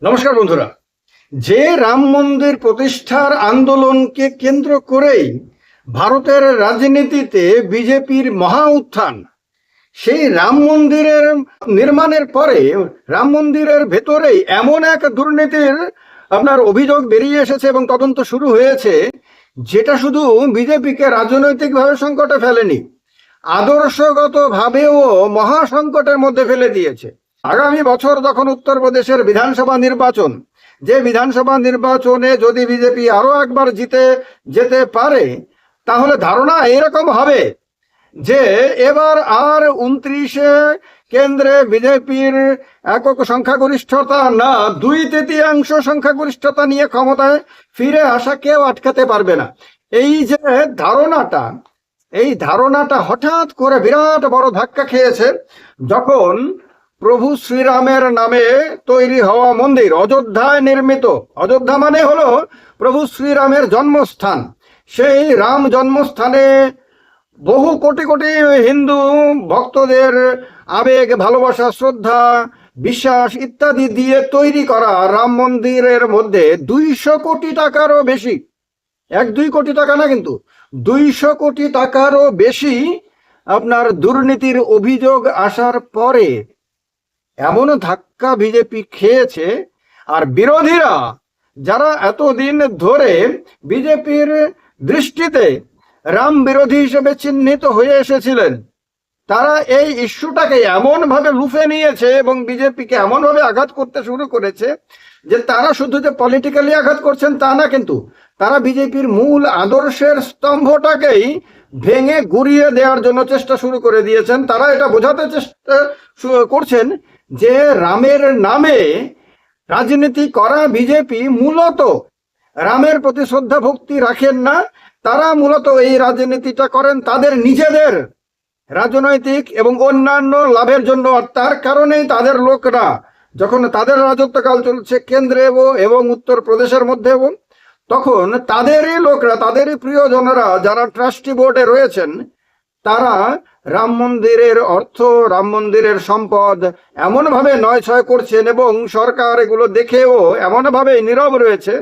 নমস্কার বন্ধুরা। যে রাম মন্দির প্রতিষ্ঠার আন্দোলনকে কেন্দ্র করেই ভারতের রাজনীতিতে বিজেপির মহা উত্থান, সেই রাম মন্দিরের নির্মাণের পরে রাম মন্দিরের ভেতরেই এমন এক দুর্নীতির অভিযোগ বেরিয়ে এসেছে এবং তদন্ত শুরু হয়েছে, যেটা শুধু বিজেপিকে রাজনৈতিকভাবে সংকটে ফেলেনি, আদর্শগতভাবেও মহা সংকটের মধ্যে ফেলে দিয়েছে। আগামী বছর যখন উত্তরপ্রদেশের বিধানসভা নির্বাচন, যে বিধানসভা নির্বাচনে যদি বিজেপি আরো একবার জিতে যেতে পারে, তাহলে ধারণা এরকম হবে যে এবার আর 29-এ কেন্দ্রে বিজেপির একক সংখ্যাগরিষ্ঠতা না, 2/3 সংখ্যাগরিষ্ঠতা নিয়ে ক্ষমতায় ফিরে আসা কেউ আটকাতে পারবে না। এই যে ধারণাটা, এই ধারণাটা হঠাৎ করে বিরাট বড় ধাক্কা খেয়েছে যখন প্রভু শ্রীরামের নামে তৈরি হওয়া মন্দির, অযোধ্যায় নির্মিত, অযোধ্যা মানে হলো প্রভু শ্রীরামের জন্মস্থান, সেই রাম জন্মস্থানে বহু কোটি কোটি হিন্দু ভক্তদের আবেগ, ভালোবাসা, শ্রদ্ধা, বিশ্বাস ইত্যাদি দিয়ে তৈরি করা রাম মন্দিরের মধ্যে 200 কোটি টাকারও বেশি, 1-2 কোটি টাকা না, কিন্তু 200 কোটি টাকারও বেশি দুর্নীতির অভিযোগ আসার পরে এমন ধাক্কা বিজেপি খেয়েছে। আর বিরোধীরা, যারা এতদিন ধরে বিজেপির দৃষ্টিতে রাম বিরোধী হিসেবে চিহ্নিত হয়ে এসেছিলেন, তারা এই ইস্যুটাকে এমনভাবে লুফে নিয়েছে এবং বিজেপিকে এমনভাবে আঘাত করতে শুরু করেছে যে তারা শুধু যে পলিটিক্যালি আঘাত করছেন তা না, কিন্তু তারা বিজেপির মূল আদর্শের স্তম্ভটাকেই ভেঙে গুড়িয়ে দেওয়ার জন্য চেষ্টা শুরু করে দিয়েছেন। তারা এটা বোঝাতে চেষ্টা করছেন যে রামের নামে রাজনীতি করা বিজেপি মূলত রামের প্রতি শ্রদ্ধা ভক্তি রাখেন না, তারা মূলত এই রাজনীতিটা করেন তাদের নিজেদের রাজনৈতিক এবং অন্যান্য লাভের জন্য। আর তার কারণেই তাদের লোকরা, যখন তাদের রাজত্বকাল চলছে কেন্দ্রে এবং উত্তরপ্রদেশের মধ্যেও, তখন তাদেরই লোকরা, তাদেরই প্রিয়জনেরা যারা ট্রাস্টি বোর্ডে রয়েছেন, তারা রাম মন্দিরের অর্থ, রাম মন্দিরের সম্পদ এমনভাবে নয়ছয় করছেন এবং সরকার এগুলো দেখেও এমনভাবে নীরব রয়েছে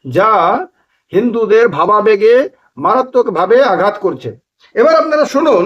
যা হিন্দুদের ভাবাবেগে মারাত্মকভাবে আঘাত করছে। এবার আপনারা শুনুন,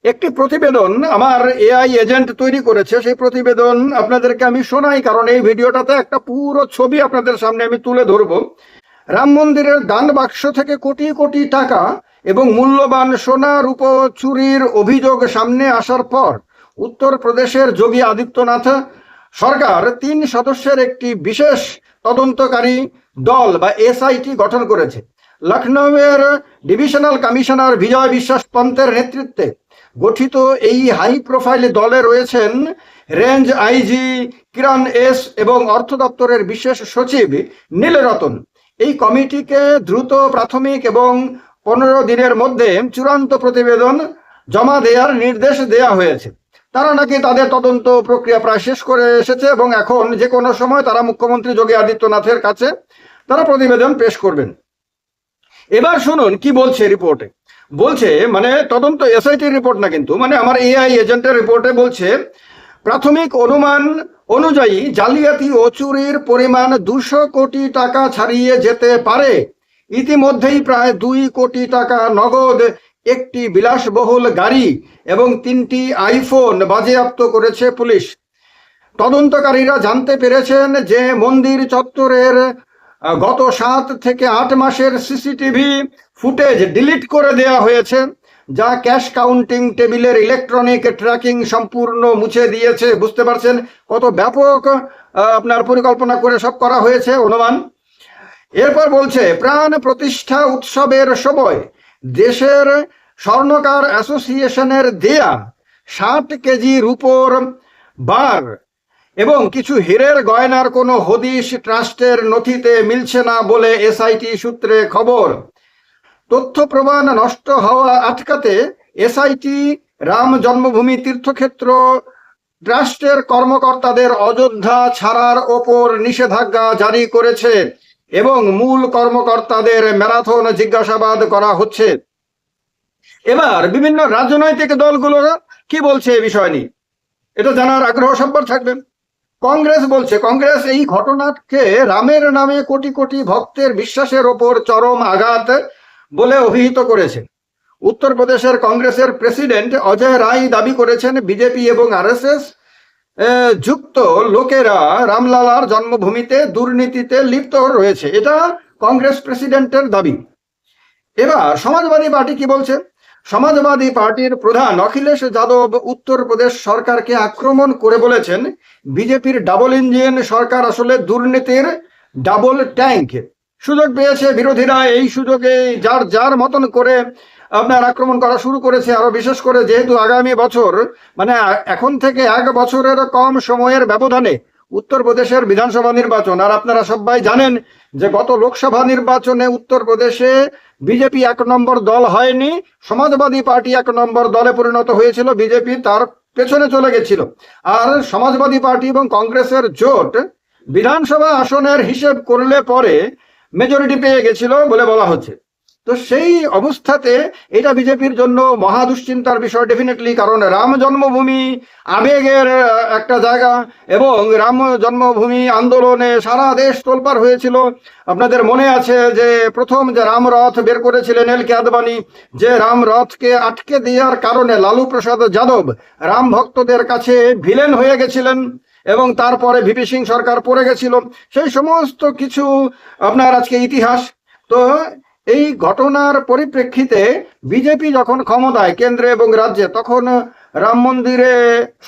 একটি প্রতিবেদন আমার এআই এজেন্ট তৈরি করেছে, সেই প্রতিবেদন আপনাদেরকে আমি শোনাই, কারণ এই ভিডিওটাতে একটা পুরো ছবি আপনাদের সামনে আমি তুলে ধরবো। রাম মন্দিরের দান বাক্স থেকে কোটি কোটি টাকা এবং মূল্যবান সোনা রূপো চুরির অভিযোগ সামনে আসার পর উত্তরপ্রদেশের যোগী আদিত্যনাথ সরকার 3 সদস্যের একটি বিশেষ তদন্তকারী দল বা এসআইটি গঠন করেছে। লখনৌয়ের ডিভিশনাল কমিশনার বিজয় বিশ্বাস পন্তের নেতৃত্বে গঠিত এই হাই প্রোফাইল দলে রয়েছেন রেঞ্জ আইজি কিরণ এস এবং অর্থ দপ্তরের বিশেষ সচিব নীলরতন। এই কমিটিকে দ্রুত প্রাথমিক এবং 15 দিনের মধ্যে চূড়ান্ত প্রতিবেদন জমা দেওয়ার নির্দেশ দেওয়া হয়েছে। তারা নাকি তাদের তদন্ত প্রক্রিয়া প্রায় শেষ করে এসেছে এবং এখন যে কোনো সময় তারা মুখ্যমন্ত্রী যোগী আদিত্যনাথের কাছে তারা প্রতিবেদন পেশ করবেন। এবার শুনুন কি বলছে রিপোর্টে। বলছে, মানে তদন্ত এসআইটির রিপোর্ট না, কিন্তু আমার এআই এজেন্টের রিপোর্টে বলছে, প্রাথমিক অনুমান অনুযায়ী জালিয়াতি ও চুরির পরিমাণ 200 কোটি টাকা ছাড়িয়ে যেতে পারে। ইতিমধ্যেই প্রায় 2 কোটি টাকা নগদ, একটি বিলাসবহুল গাড়ি এবং 3টি আইফোন বাজেয়াপ্ত করেছে পুলিশ। তদন্তকারীরা জানতে পেরেছেন যে মন্দির চত্বরের গত 7 থেকে 8 মাসের সিসিটিভি ফুটেজ ডিলিট করে দেওয়া হয়েছে, যা ক্যাশ কাউন্টিং টেবিলের ইলেকট্রনিক ট্র্যাকিং সম্পূর্ণ মুছে দিয়েছে। বুঝতে পারছেন কত ব্যাপক পরিকল্পনা করে সব করা হয়েছে অনুমান। এরপর বলছে, প্রাণ প্রতিষ্ঠা উৎসবের সময় দেশের স্বর্ণকার অ্যাসোসিয়েশনের দেয়া 60 কেজি রূপোর বার এবং কিছু হীরের গয়নার কোনো হদিশ ট্রাস্টের নথিতে মিলছে না বলে এসআইটি সূত্রে খবর। তথ্য প্রমাণ নষ্ট হওয়া আটকাতে এসআইটি রাম জন্মভূমি তীর্থক্ষেত্র ট্রাস্টের কর্মকর্তাদের অযোধ্যা ছাড়ার ওপর নিষেধাজ্ঞা জারি করেছে এবং মূল কর্মকর্তাদের ম্যারাথন জিজ্ঞাসাবাদ করা হচ্ছে। এবার বিভিন্ন রাজনৈতিক দলগুলো কি বলছে এ বিষয় নিয়ে, এটা জানার আগ্রহ সবার থাকবে। কংগ্রেস বলছে, কংগ্রেস এই ঘটনাকে রামের নামে কোটি কোটি ভক্তের বিশ্বাসের ওপর চরম আঘাত বলে অভিহিত করেছে। উত্তরপ্রদেশের কংগ্রেসের প্রেসিডেন্ট অজয় রায় দাবি করেছেন বিজেপি এবং আরএসএস যুক্ত লোকেরা রামলালার জন্মভূমিতে দুর্নীতিতে লিপ্ত রয়েছে। এটা কংগ্রেস প্রেসিডেন্টের দাবি। এবার সমাজবাদী পার্টি কি বলছে? সমাজবাদী পার্টির প্রধান অখিলেশ যাদব উত্তরপ্রদেশ সরকারকে আক্রমণ করে বলেছেন, বিজেপির ডাবল ইঞ্জিন সরকার আসলে দুর্নীতির ডাবল ট্যাঙ্ক। সুযোগ পেয়েছে বিরোধীরা, এই সুযোগে যার যার মতন করে আপনার আক্রমণ করা শুরু করেছে। আরো বিশেষ করে যেহেতু আগামী বছর মানে এখন থেকে 1 বছরের কম সময়ের ব্যবধানে উত্তরপ্রদেশের বিধানসভা নির্বাচন। আর আপনারা সবাই জানেন যে গত লোকসভা নির্বাচনে উত্তরপ্রদেশে বিজেপি 1 নম্বর দল হয়নি, সমাজবাদী পার্টি 1 নম্বর দলে পরিণত হয়েছিল, বিজেপি তার পেছনে চলে গেছিল। আর সমাজবাদী পার্টি এবং কংগ্রেসের জোট বিধানসভা আসনের হিসেব করলে পরে মেজরিটি পেয়ে গেছিল বলে বলা হচ্ছে। তো সেই অবস্থাতে এটা বিজেপির জন্য মহা দুশ্চিন্তার বিষয় ডেফিনেটলি, কারণ রাম জন্মভূমি আবেগের একটা জায়গা এবং রাম জন্মভূমি আন্দোলনে সারা দেশ তোলপাড় হয়েছিল। আপনাদের মনে আছে যে প্রথম যে রাম রথ বের করেছিলেন এল কে আদবানি, যে রাম রথকে আটকে দেওয়ার কারণে লালু প্রসাদ যাদব রাম ভক্তদের কাছে ভিলেন হয়ে গেছিলেন এবং তারপরে ভিপি সিং সরকার পড়ে গেছিল। সেই সমস্ত কিছু আপনার আজকে ইতিহাস। তো এই ঘটনার পরিপ্রেক্ষিতে বিজেপি যখন ক্ষমতায় কেন্দ্রে এবং রাজ্যে, তখন রাম মন্দিরে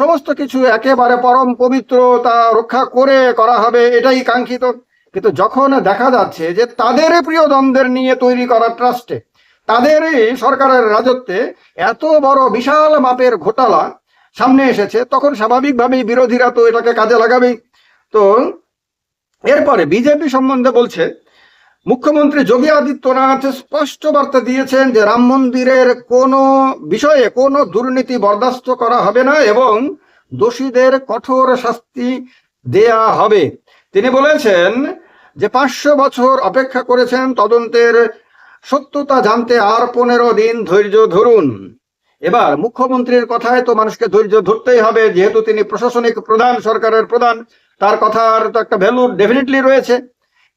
সমস্ত কিছু একেবারে পরম পবিত্র তা রক্ষা করে করা হবে, এটাই কাঙ্ক্ষিত। কিন্তু যখন দেখা যাচ্ছে যে তাদের প্রিয় দ্বন্দ্বের নিয়ে তৈরি করা ট্রাস্টে, তাদেরই সরকারের রাজত্বে এত বড় বিশাল মাপের ঘোটালা সামনে এসেছে, তখন স্বাভাবিকভাবেই বিরোধীরা তো এটাকে কাজে লাগাবেই। তো এরপরে বিজেপি সম্বন্ধে বলছে, মুখ্যমন্ত্রী যোগী আদিত্যনাথ স্পষ্ট বার্তা দিয়েছেন যে রাম মন্দিরের কোনো বিষয়ে কোনো দুর্নীতি বরদাস্ত করা হবে না এবং দোষীদের কঠোর শাস্তি দেয়া হবে। তিনি বলেছেন যে 500 বছর অপেক্ষা করেছেন তদন্তের সত্যতা জানতে, আর 15 দিন ধৈর্য ধরুন। এবার মুখ্যমন্ত্রীর কথায় তো মানুষকে ধৈর্য ধরতেই হবে, যেহেতু তিনি প্রশাসনিক প্রধান, সরকারের প্রধান, তার কথার তো একটা ভ্যালু ডেফিনেটলি রয়েছে।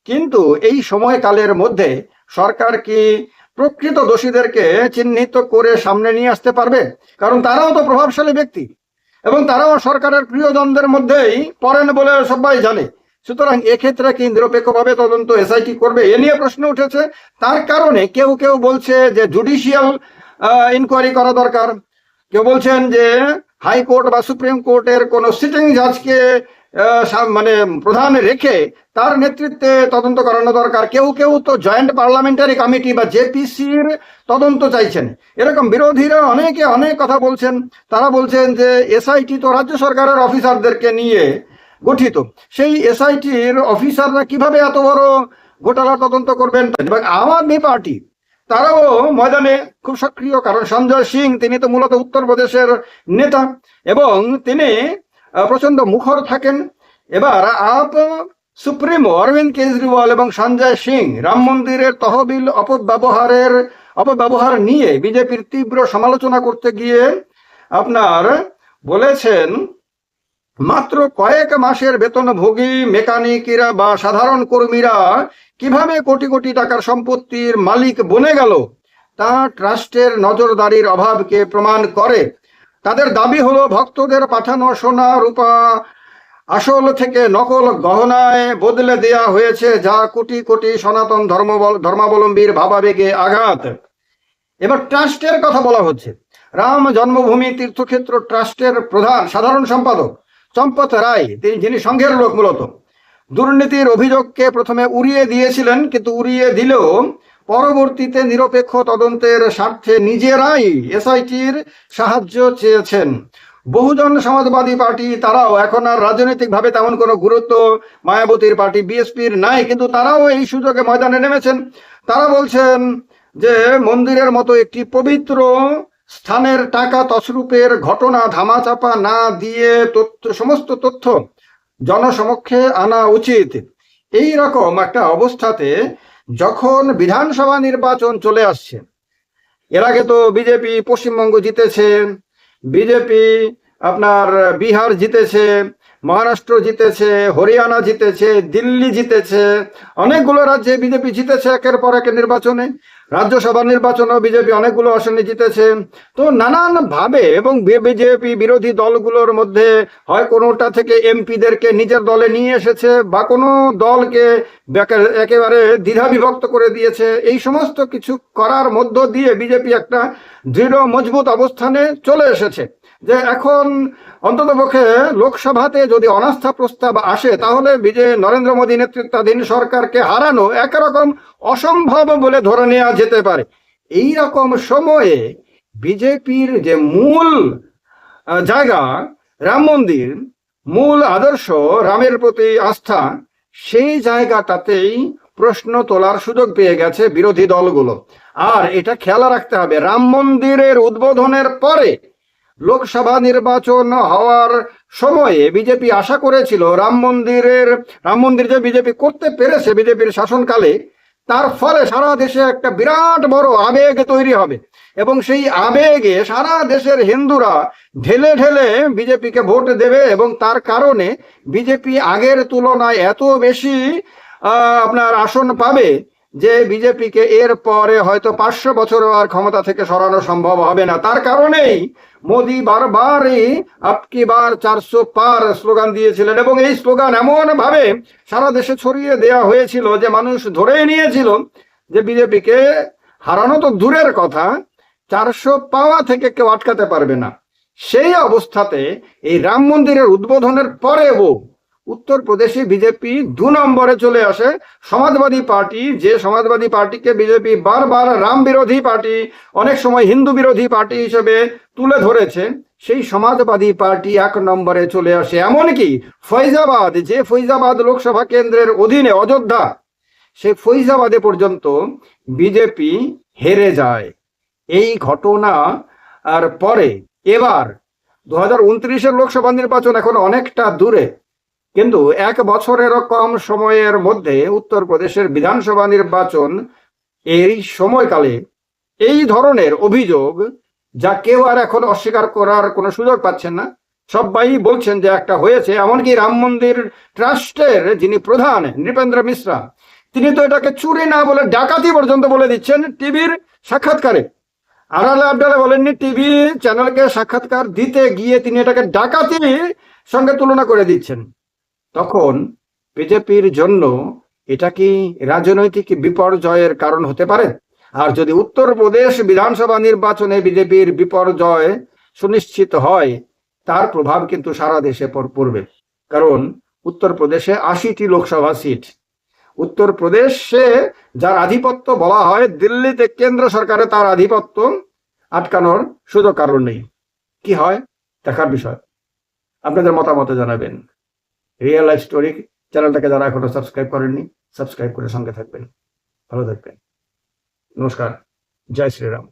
কিন্তু এই সময়কালের মধ্যে সরকার কি প্রকৃত দোষীদেরকে চিহ্নিত করে সামনে নিয়ে আসতে পারবে? কারণ তারাও তো প্রভাবশালী ব্যক্তি এবং তারাও সরকারের প্রিয়জনদের মধ্যেই পড়েন বলে সবাই জানে। সুতরাং এক্ষেত্রে কি নিরপেক্ষভাবে তদন্ত এসআইটি করবে, এ নিয়ে প্রশ্ন উঠেছে। তার কারণে কেউ কেউ বলছে যে জুডিশিয়াল ইনকোয়ারি করা দরকার, কেউ বলছেন যে হাইকোর্ট বা সুপ্রিম কোর্টের কোন সিটিং জাজকে মানে প্রধান রেখে তার নেতৃত্বে তদন্ত করানো দরকার। কেউ কেউ তো জয়েন্ট পার্লামেন্টারি কমিটি বা জেপিসির তদন্ত চাইছেন। এরকম বিরোধীরা অনেকে অনেক কথা বলছেন। তারা বলছেন যে এসআইটি তো রাজ্য সরকারের অফিসারদেরকে নিয়ে গঠিত, সেই এসআইটির অফিসাররা কিভাবে এত বড় ঘোটালা তদন্ত করবেন? এবং আম আদমি পার্টি তারাও ময়দানে খুব সক্রিয়, কারণ সঞ্জয় সিং তিনি তো মূলত উত্তরপ্রদেশের নেতা এবং তিনি প্রচন্ড মুখর থাকেন। এবার আপ সুপ্রিমো অরবিন্দ কেজরিওয়াল এবং সঞ্জয় সিং রাম মন্দিরের তহবিল অপব্যবহার নিয়ে বিজেপির তীব্র সমালোচনা করতে গিয়ে আপনার বলেছেন, মাত্র কয়েক মাসের বেতনভোগী মেকানিকরা বা সাধারণ কর্মীরা কিভাবে কোটি কোটি টাকার সম্পত্তির মালিক বনে গেল তা ট্রাস্টের নজরদারির অভাবকে প্রমাণ করে। তাদের দাবি হলো ভক্তদের পাঠানো সোনা রূপা আসল থেকে নকল গহনায় বদলে দেয়া হয়েছে, যা কোটি কোটি সনাতন ধর্মাবলম্বীর ভাবাবেগে আঘাত। এবার ট্রাস্টের কথা বলা হচ্ছে। রাম জন্মভূমি তীর্থক্ষেত্র ট্রাস্টের প্রধান সাধারণ সম্পাদক চম্পত রায়, তিনি যিনি সংঘের লোক, মূলত দুর্নীতির অভিযোগকে প্রথমে উড়িয়ে দিয়েছিলেন, কিন্তু উড়িয়ে দিলেও পরবর্তীতে নিরপেক্ষ তদন্তের স্বার্থে নিজেরাই এসআইটির সাহায্য চেয়েছেন। বহুজন সমাজবাদী পার্টি তারাও এখন আর রাজনৈতিকভাবে তেমন কোনো গুরুত্ব মায়াবতীর পার্টি বিএসপির নাই, কিন্তু তারাও এই সুযোগে ময়দানে নেমেছেন। তারা বলছেন যে মন্দিরের মতো একটি পবিত্র স্থানের টাকা তছরূপের ঘটনা ধামাচাপা না দিয়ে সমস্ত তথ্য জনসমক্ষে আনা উচিত। এই রকম একটা অবস্থাতে যখন বিধানসভা নির্বাচন চলে আসছে, এর আগে তো বিজেপি পশ্চিমবঙ্গ জিতেছে, বিজেপি আপনার বিহার জিতেছে, মহারাষ্ট্র জিতেছে, হরিয়ানা জিতেছে, দিল্লি জিতেছে, অনেকগুলো রাজ্যে বিজেপি জিতেছে একের পর এক নির্বাচনে। রাজ্যসভা নির্বাচনেও বিজেপি অনেকগুলো আসনে জিতেছে। তো নানান ভাবে এবং বিজেপি বিরোধী দলগুলোর মধ্যে হয় কোনোটা থেকে এমপিদেরকে নিজের দলে নিয়ে এসেছে, বা কোনো দলকে একেবারে দ্বিধা বিভক্ত করে দিয়েছে। এই সমস্ত কিছু করার মধ্য দিয়ে বিজেপি একটা দৃঢ় মজবুত অবস্থানে চলে এসেছে, যে এখন অন্ততপক্ষে লোকসভাতে যদি অনাস্থা প্রস্তাব আসে তাহলে নরেন্দ্র মোদী নেতৃত্বাধীন সরকারকে হারানো একরকম অসম্ভব বলে ধরে নেওয়া যেতে পারে। এই রকম সময়ে বিজেপির যে মূল জায়গা রাম মন্দির, মূল আদর্শ রামের প্রতি আস্থা, সেই জায়গাটাতেই প্রশ্ন তোলার সুযোগ পেয়ে গেছে বিরোধী দলগুলো। আর এটা খেয়াল রাখতে হবে, রাম মন্দিরের উদ্বোধনের পরে লোকসভা নির্বাচন হওয়ার সময়ে বিজেপি আশা করেছিল রাম মন্দির যে বিজেপি করতে পেরেছে বিজেপির শাসনকালে, তার ফলে সারা দেশে একটা বিরাট বড় আবেগ তৈরি হবে, এবং সেই আবেগে সারা দেশের হিন্দুরা ঢেলে ঢেলে বিজেপিকে ভোট দেবে, এবং তার কারণে বিজেপি আগের তুলনায় এত বেশি আপনার আসন পাবে যে বিজেপিকে এর পরে হয়তো 500 বছরও আর ক্ষমতা থেকে সরানো সম্ভব হবে না। তার কারণেই মোদি বারবারই আপকি বার 400 পার স্লোগান দিয়েছিলেন, এবং এই স্লোগান এমন ভাবে সারা দেশে ছড়িয়ে দেওয়া হয়েছিল যে মানুষ ধরেই নিয়েছিল যে বিজেপিকে হারানো তো দূরের কথা, 400 পাওয়া থেকে কেউ আটকাতে পারবে না। সেই অবস্থাতে এই রাম মন্দিরের উদ্বোধনের পরেও উত্তরপ্রদেশে বিজেপি 2 নম্বরে চলে আসে। সমাজবাদী পার্টি, যে সমাজবাদী পার্টিকে বিজেপি বারবার রাম বিরোধী পার্টি, অনেক সময় হিন্দু বিরোধী পার্টি হিসেবে তুলে ধরেছে, সেই সমাজবাদী পার্টি 1 নম্বরে চলে আসে। এমনকি ফৈজাবাদ, যে ফৈজাবাদ লোকসভা কেন্দ্রের অধীনে অযোধ্যা, সেই ফৈজাবাদে পর্যন্ত বিজেপি হেরে যায়। এই ঘটনা আর পরে এবার 2029-এর লোকসভা নির্বাচন এখন অনেকটা দূরে, কিন্তু 1 বছরেরও কম সময়ের মধ্যে উত্তরপ্রদেশের বিধানসভা নির্বাচন, এই সময়কালে এই ধরনের অভিযোগ যা কেউ আর এখন অস্বীকার করার কোনো সুযোগ পাচ্ছেন না, সবাই বলছেন যে একটা হয়েছে। এমনকি রাম মন্দির ট্রাস্টের যিনি প্রধান নৃপেন্দ্র মিশ্রা, তিনি তো এটাকে চুরি না বলে ডাকাতি পর্যন্ত বলে দিচ্ছেন টিভির সাক্ষাৎকারে। আড়ালে আবডালে বলেননি, টিভি চ্যানেলকে সাক্ষাৎকার দিতে গিয়ে তিনি এটাকে ডাকাতির সঙ্গে তুলনা করে দিচ্ছেন। তখন বিজেপির জন্য এটা কি রাজনৈতিক বিপর্যয়ের কারণ হতে পারে? আর যদি উত্তরপ্রদেশ বিধানসভা নির্বাচনে বিজেপির বিপর্যয় সুনিশ্চিত হয়, তার প্রভাব কিন্তু সারা দেশে পড়বে। কারণ উত্তরপ্রদেশে 80টি লোকসভা সিট, উত্তরপ্রদেশে যার আধিপত্য বলা হয়, দিল্লিতে কেন্দ্র সরকারে তার আধিপত্য আটকানোর সুযোগ কারণ নেই। কি হয় দেখার বিষয়। আপনাদের মতামত জানাবেন। রিয়েল লাইফ স্টোরি চ্যানেলটাকে যারা এখনো সাবস্ক্রাইব করেননি, সাবস্ক্রাইব করে সঙ্গে থাকবেন। ভালো থাকবেন। নমস্কার। জয় শ্রীরাম।